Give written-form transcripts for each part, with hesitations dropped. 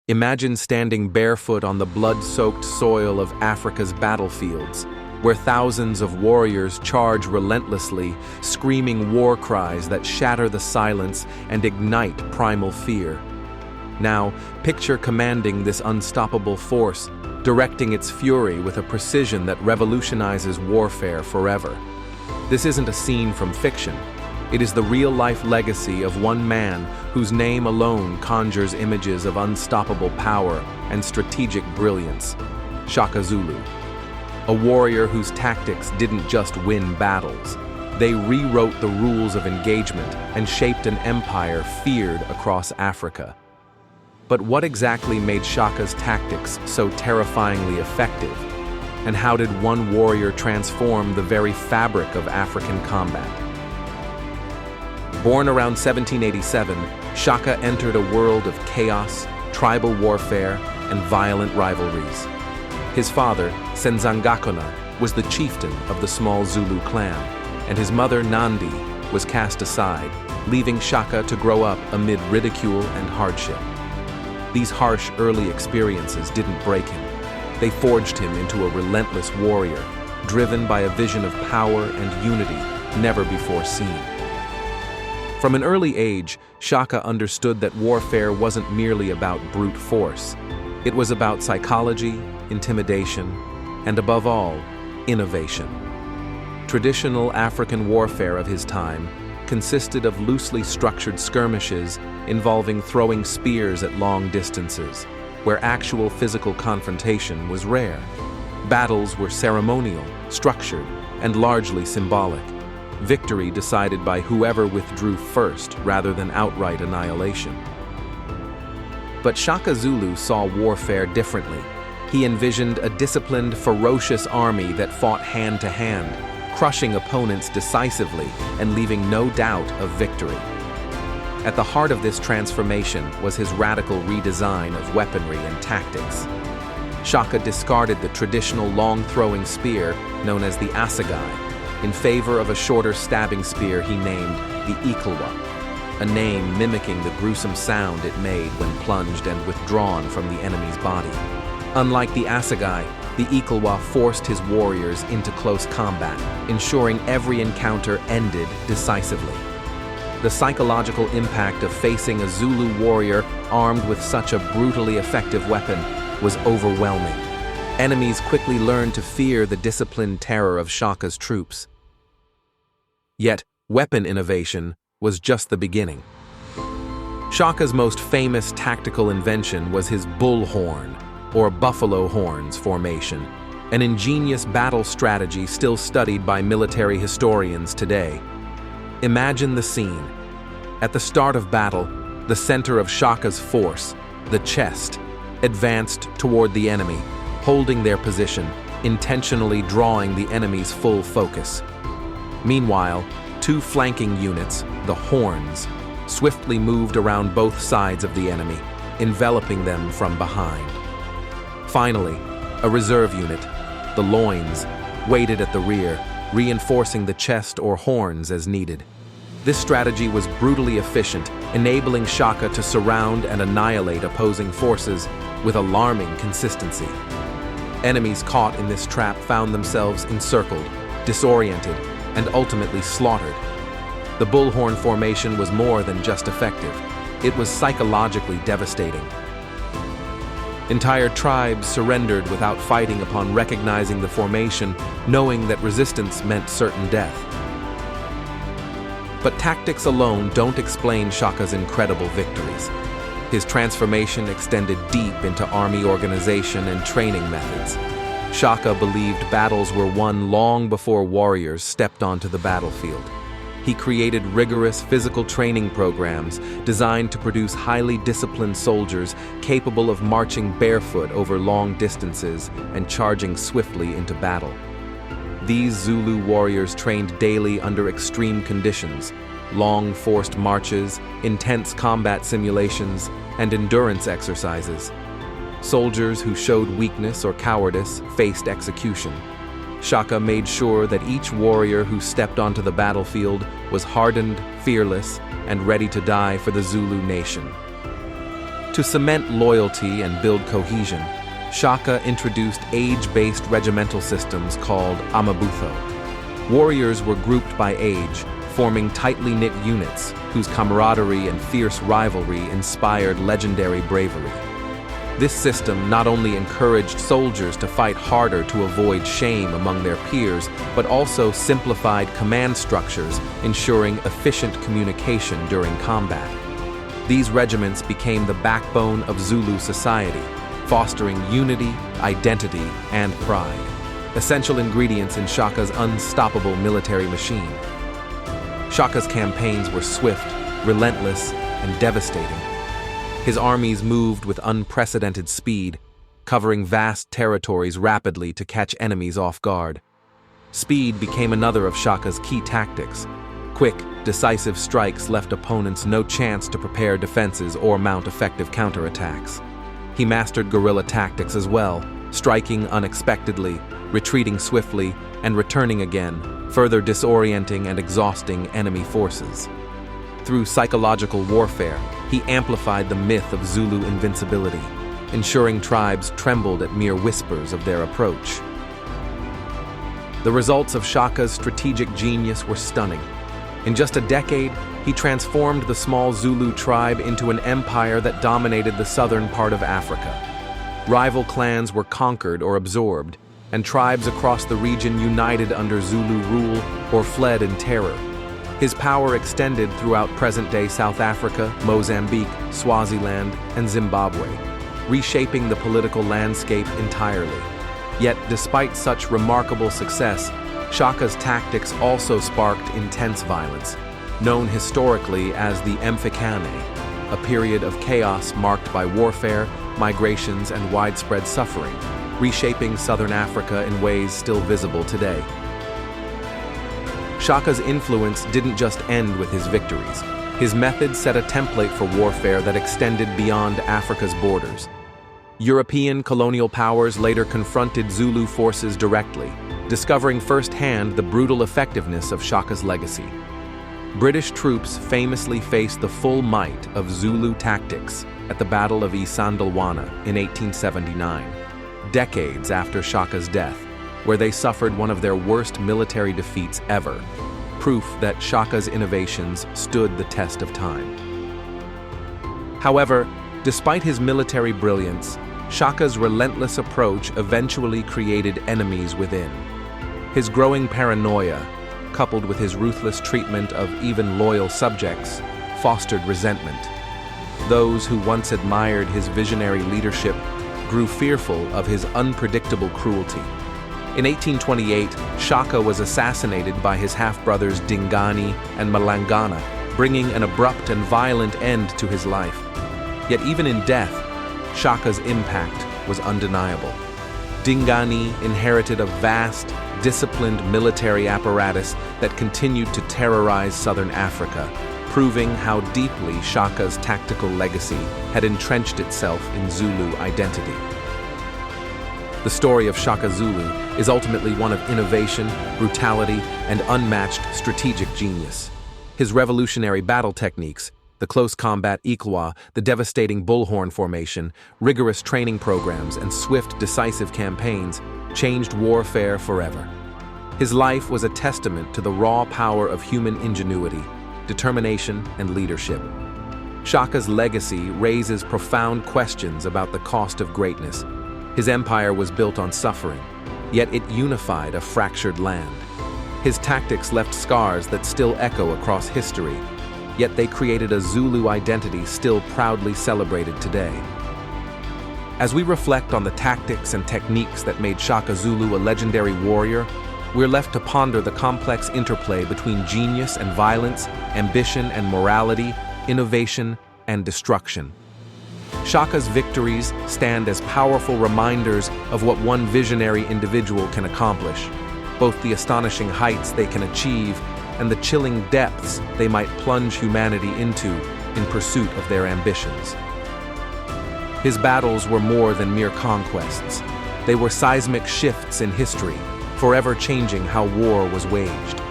Imagine standing barefoot on the blood-soaked soil of Africa's battlefields, where thousands of warriors charge relentlessly, screaming war cries that shatter the silence and ignite primal fear. Now, picture commanding this unstoppable force, directing its fury with a precision that revolutionizes warfare forever. This isn't a scene from fiction. It is the real-life legacy of one man whose name alone conjures images of unstoppable power and strategic brilliance: Shaka Zulu. A warrior whose tactics didn't just win battles. They rewrote the rules of engagement and shaped an empire feared across Africa. But what exactly made Shaka's tactics so terrifyingly effective? And how did one warrior transform the very fabric of African combat? Born around 1787, Shaka entered a world of chaos, tribal warfare, and violent rivalries. His father, Senzangakona, was the chieftain of the small Zulu clan, and his mother, Nandi, was cast aside, leaving Shaka to grow up amid ridicule and hardship. These harsh early experiences didn't break him. They forged him into a relentless warrior, driven by a vision of power and unity never before seen. From an early age, Shaka understood that warfare wasn't merely about brute force. It was about psychology, intimidation, and above all, innovation. Traditional African warfare of his time consisted of loosely structured skirmishes involving throwing spears at long distances, where actual physical confrontation was rare. Battles were ceremonial, structured, and largely symbolic. Victory decided by whoever withdrew first rather than outright annihilation. But Shaka Zulu saw warfare differently. He envisioned a disciplined, ferocious army that fought hand to hand, crushing opponents decisively and leaving no doubt of victory. At the heart of this transformation was his radical redesign of weaponry and tactics. Shaka discarded the traditional long-throwing spear known as the assegai in favor of a shorter stabbing spear he named the iklwa, a name mimicking the gruesome sound it made when plunged and withdrawn from the enemy's body. Unlike the assegai, the iklwa forced his warriors into close combat, ensuring every encounter ended decisively. The psychological impact of facing a Zulu warrior armed with such a brutally effective weapon was overwhelming. Enemies quickly learned to fear the disciplined terror of Shaka's troops. Yet, weapon innovation was just the beginning. Shaka's most famous tactical invention was his bullhorn, or buffalo horns formation, an ingenious battle strategy still studied by military historians today. Imagine the scene. At the start of battle, the center of Shaka's force, the chest, advanced toward the enemy, holding their position, intentionally drawing the enemy's full focus. Meanwhile, two flanking units, the horns, swiftly moved around both sides of the enemy, enveloping them from behind. Finally, a reserve unit, the loins, waited at the rear, reinforcing the chest or horns as needed. This strategy was brutally efficient, enabling Shaka to surround and annihilate opposing forces with alarming consistency. Enemies caught in this trap found themselves encircled, disoriented, and ultimately slaughtered. The bullhorn formation was more than just effective. It was psychologically devastating. Entire tribes surrendered without fighting upon recognizing the formation, knowing that resistance meant certain death. But tactics alone don't explain Shaka's incredible victories. His transformation extended deep into army organization and training methods. Shaka believed battles were won long before warriors stepped onto the battlefield. He created rigorous physical training programs designed to produce highly disciplined soldiers capable of marching barefoot over long distances and charging swiftly into battle. These Zulu warriors trained daily under extreme conditions: long forced marches, intense combat simulations, and endurance exercises. Soldiers who showed weakness or cowardice faced execution. Shaka made sure that each warrior who stepped onto the battlefield was hardened, fearless, and ready to die for the Zulu nation. To cement loyalty and build cohesion, Shaka introduced age-based regimental systems called amabutho. Warriors were grouped by age, forming tightly knit units whose camaraderie and fierce rivalry inspired legendary bravery. This system not only encouraged soldiers to fight harder to avoid shame among their peers, but also simplified command structures, ensuring efficient communication during combat. These regiments became the backbone of Zulu society, fostering unity, identity, and pride, essential ingredients in Shaka's unstoppable military machine. Shaka's campaigns were swift, relentless, and devastating. His armies moved with unprecedented speed, covering vast territories rapidly to catch enemies off guard. Speed became another of Shaka's key tactics. Quick, decisive strikes left opponents no chance to prepare defenses or mount effective counterattacks. He mastered guerrilla tactics as well, striking unexpectedly, retreating swiftly, and returning again, further disorienting and exhausting enemy forces. Through psychological warfare, he amplified the myth of Zulu invincibility, ensuring tribes trembled at mere whispers of their approach. The results of Shaka's strategic genius were stunning. In just a decade, he transformed the small Zulu tribe into an empire that dominated the southern part of Africa. Rival clans were conquered or absorbed, and tribes across the region united under Zulu rule or fled in terror. His power extended throughout present-day South Africa, Mozambique, Swaziland, and Zimbabwe, reshaping the political landscape entirely. Yet, despite such remarkable success, Shaka's tactics also sparked intense violence, known historically as the Mfikane, a period of chaos marked by warfare, migrations, and widespread suffering, reshaping southern Africa in ways still visible today. Shaka's influence didn't just end with his victories. His methods set a template for warfare that extended beyond Africa's borders. European colonial powers later confronted Zulu forces directly, discovering firsthand the brutal effectiveness of Shaka's legacy. British troops famously faced the full might of Zulu tactics at the Battle of Isandlwana in 1879, decades after Shaka's death, where they suffered one of their worst military defeats ever, proof that Shaka's innovations stood the test of time. However, despite his military brilliance, Shaka's relentless approach eventually created enemies within. His growing paranoia, coupled with his ruthless treatment of even loyal subjects, fostered resentment. Those who once admired his visionary leadership grew fearful of his unpredictable cruelty. In 1828, Shaka was assassinated by his half-brothers Dingani and Malangana, bringing an abrupt and violent end to his life. Yet even in death, Shaka's impact was undeniable. Dingani inherited a vast, disciplined military apparatus that continued to terrorize southern Africa, proving how deeply Shaka's tactical legacy had entrenched itself in Zulu identity. The story of Shaka Zulu is ultimately one of innovation, brutality, and unmatched strategic genius. His revolutionary battle techniques, the close combat iklwa, the devastating bullhorn formation, rigorous training programs, and swift, decisive campaigns changed warfare forever. His life was a testament to the raw power of human ingenuity, determination, and leadership. Shaka's legacy raises profound questions about the cost of greatness. His empire was built on suffering, yet it unified a fractured land. His tactics left scars that still echo across history, yet they created a Zulu identity still proudly celebrated today. As we reflect on the tactics and techniques that made Shaka Zulu a legendary warrior, we're left to ponder the complex interplay between genius and violence, ambition and morality, innovation and destruction. Shaka's victories stand as powerful reminders of what one visionary individual can accomplish, both the astonishing heights they can achieve and the chilling depths they might plunge humanity into in pursuit of their ambitions. His battles were more than mere conquests. They were seismic shifts in history, forever changing how war was waged.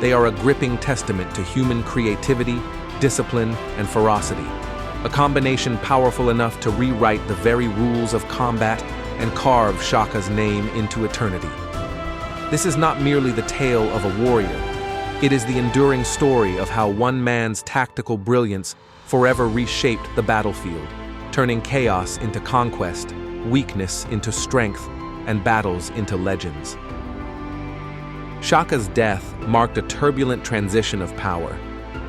They are a gripping testament to human creativity, discipline, and ferocity. a combination powerful enough to rewrite the very rules of combat and carve Shaka's name into eternity. This is not merely the tale of a warrior. It is the enduring story of how one man's tactical brilliance forever reshaped the battlefield, turning chaos into conquest, weakness into strength, and battles into legends. Shaka's death marked a turbulent transition of power,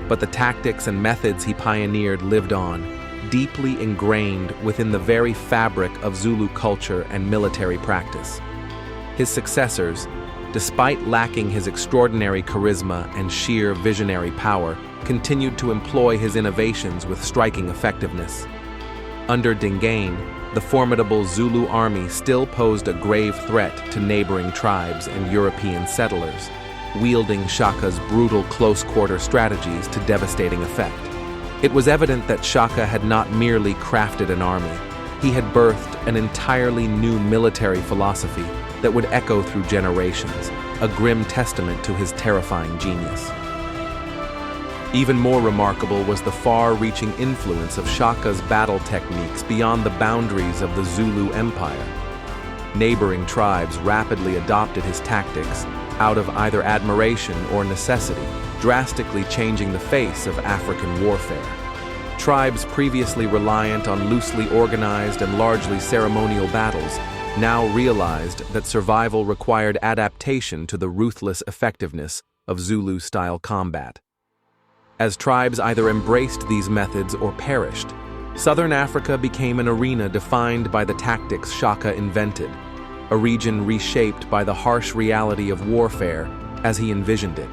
but the tactics and methods he pioneered lived on, deeply ingrained within the very fabric of Zulu culture and military practice. His successors, despite lacking his extraordinary charisma and sheer visionary power, continued to employ his innovations with striking effectiveness. Under Dingane, the formidable Zulu army still posed a grave threat to neighboring tribes and European settlers, wielding Shaka's brutal close-quarter strategies to devastating effect. It was evident that Shaka had not merely crafted an army. He had birthed an entirely new military philosophy that would echo through generations, a grim testament to his terrifying genius. Even more remarkable was the far-reaching influence of Shaka's battle techniques beyond the boundaries of the Zulu Empire. Neighboring tribes rapidly adopted his tactics out of either admiration or necessity, drastically changing the face of African warfare. Tribes previously reliant on loosely organized and largely ceremonial battles now realized that survival required adaptation to the ruthless effectiveness of Zulu-style combat. As tribes either embraced these methods or perished, Southern Africa became an arena defined by the tactics Shaka invented, a region reshaped by the harsh reality of warfare as he envisioned it.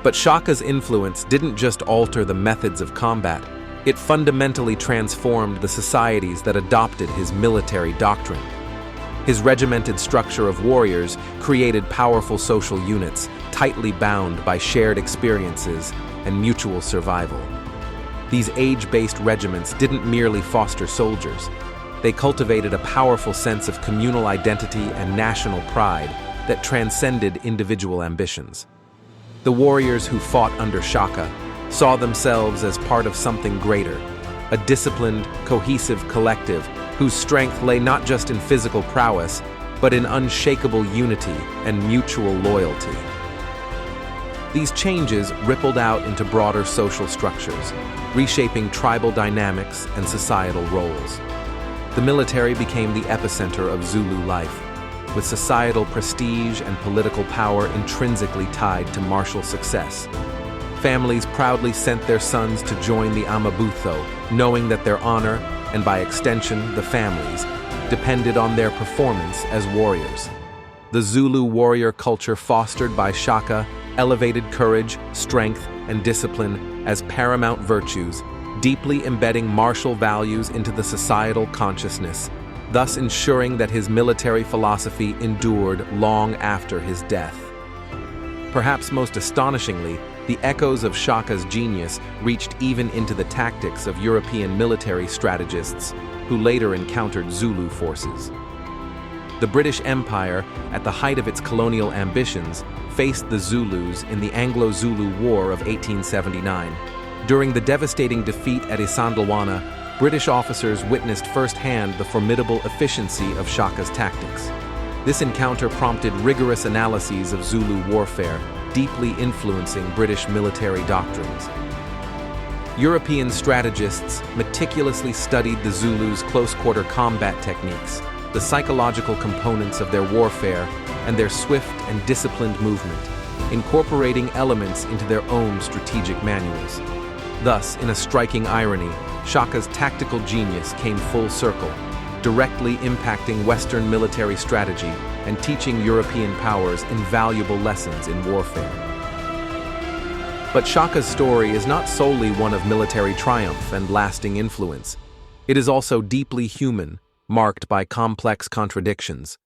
But Shaka's influence didn't just alter the methods of combat, it fundamentally transformed the societies that adopted his military doctrine. His regimented structure of warriors created powerful social units, tightly bound by shared experiences and mutual survival. These age-based regiments didn't merely foster soldiers. They cultivated a powerful sense of communal identity and national pride that transcended individual ambitions. The warriors who fought under Shaka saw themselves as part of something greater, a disciplined, cohesive collective whose strength lay not just in physical prowess, but in unshakable unity and mutual loyalty. These changes rippled out into broader social structures, reshaping tribal dynamics and societal roles. The military became the epicenter of Zulu life, with societal prestige and political power intrinsically tied to martial success. Families proudly sent their sons to join the Amabutho, knowing that their honor, and by extension the families, depended on their performance as warriors. The Zulu warrior culture fostered by Shaka elevated courage, strength, and discipline as paramount virtues, deeply embedding martial values into the societal consciousness, thus ensuring that his military philosophy endured long after his death. Perhaps most astonishingly, the echoes of Shaka's genius reached even into the tactics of European military strategists who later encountered Zulu forces. The British Empire, at the height of its colonial ambitions, faced the Zulus in the Anglo-Zulu War of 1879. During the devastating defeat at Isandlwana, British officers witnessed firsthand the formidable efficiency of Shaka's tactics. This encounter prompted rigorous analyses of Zulu warfare, deeply influencing British military doctrines. European strategists meticulously studied the Zulus' close-quarter combat techniques, the psychological components of their warfare, and their swift and disciplined movement, incorporating elements into their own strategic manuals. Thus, in a striking irony, Shaka's tactical genius came full circle, directly impacting Western military strategy and teaching European powers invaluable lessons in warfare. But Shaka's story is not solely one of military triumph and lasting influence. It is also deeply human, marked by complex contradictions.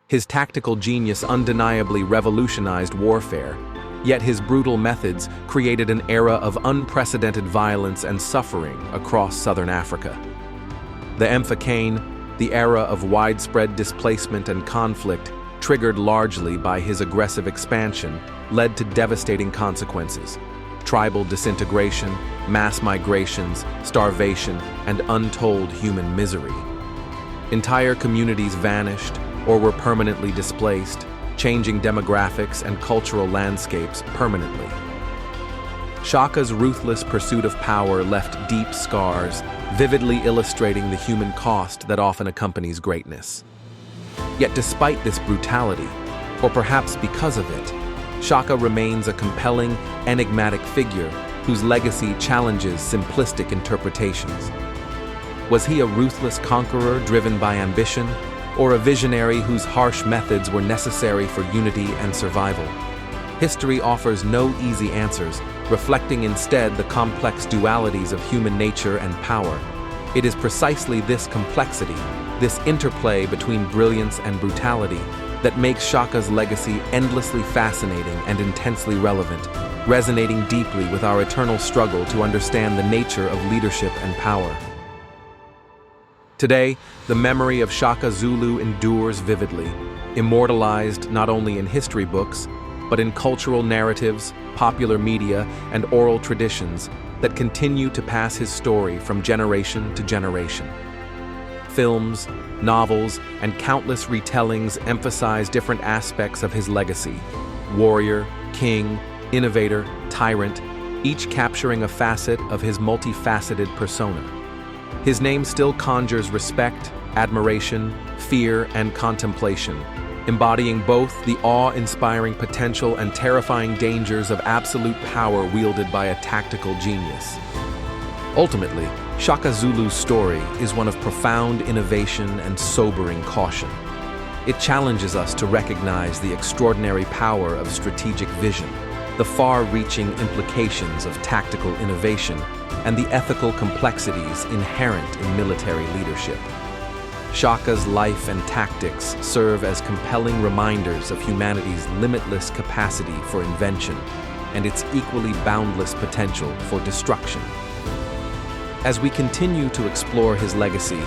His tactical genius undeniably revolutionized warfare, yet his brutal methods created an era of unprecedented violence and suffering across southern Africa. The Mfecane, the era of widespread displacement and conflict, triggered largely by his aggressive expansion, led to devastating consequences. tribal disintegration, mass migrations, starvation, and untold human misery. Entire communities vanished or were permanently displaced, changing demographics and cultural landscapes permanently. Shaka's ruthless pursuit of power left deep scars, vividly illustrating the human cost that often accompanies greatness. Yet despite this brutality, or perhaps because of it, Shaka remains a compelling, enigmatic figure whose legacy challenges simplistic interpretations. Was he a ruthless conqueror driven by ambition, or a visionary whose harsh methods were necessary for unity and survival? History offers no easy answers, reflecting instead the complex dualities of human nature and power. It is precisely this complexity, this interplay between brilliance and brutality, that makes Shaka's legacy endlessly fascinating and intensely relevant, resonating deeply with our eternal struggle to understand the nature of leadership and power. Today, the memory of Shaka Zulu endures vividly, immortalized not only in history books, but in cultural narratives, popular media, and oral traditions that continue to pass his story from generation to generation. Films, novels, and countless retellings emphasize different aspects of his legacy: warrior, king, innovator, tyrant, each capturing a facet of his multifaceted persona. His name still conjures respect, admiration, fear, and contemplation, embodying both the awe-inspiring potential and terrifying dangers of absolute power wielded by a tactical genius. Ultimately, Shaka Zulu's story is one of profound innovation and sobering caution. It challenges us to recognize the extraordinary power of strategic vision, the far-reaching implications of tactical innovation, and the ethical complexities inherent in military leadership. Shaka's life and tactics serve as compelling reminders of humanity's limitless capacity for invention and its equally boundless potential for destruction. As we continue to explore his legacy,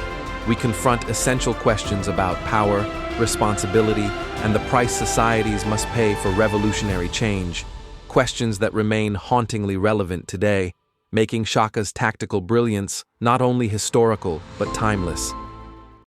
we confront essential questions about power, responsibility, and the price societies must pay for revolutionary change, questions that remain hauntingly relevant today, making Shaka's tactical brilliance not only historical but timeless.